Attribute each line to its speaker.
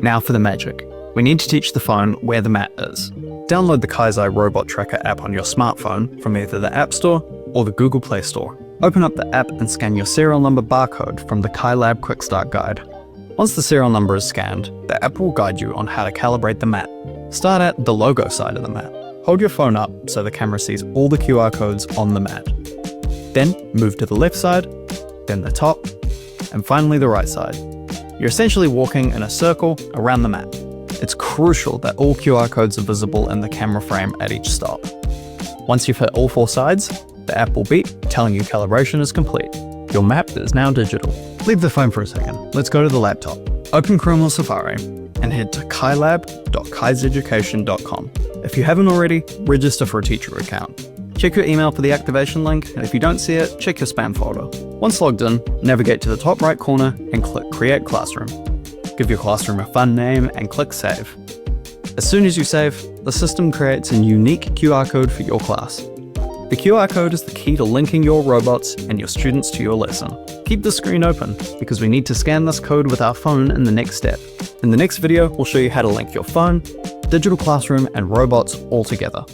Speaker 1: Now for the magic. We need to teach the phone where the mat is. Download the KaiLab Robot Tracker app on your smartphone from either the App Store or the Google Play Store. Open up the app and scan your serial number barcode from the KaiLab Quick Start Guide. Once the serial number is scanned, the app will guide you on how to calibrate the mat. Start at the logo side of the mat. Hold your phone up so the camera sees all the QR codes on the mat. Then move to the left side, then the top, and finally the right side. You're essentially walking in a circle around the mat. It's crucial that all QR codes are visible in the camera frame at each stop. Once you've hit all 4 sides, the app will beep, telling you calibration is complete. Your map is now digital. Leave the phone for a second. Let's go to the laptop. Open Chrome or Safari and head to kailab.kaiseducation.com. If you haven't already, register for a teacher account. Check your email for the activation link, and if you don't see it, check your spam folder. Once logged in, navigate to the top right corner and click Create Classroom. Give your classroom a fun name and click Save. As soon as you save, the system creates a unique QR code for your class. The QR code is the key to linking your robots and your students to your lesson. Keep the screen open, because we need to scan this code with our phone in the next step. In the next video, we'll show you how to link your phone, digital classroom, and robots all together.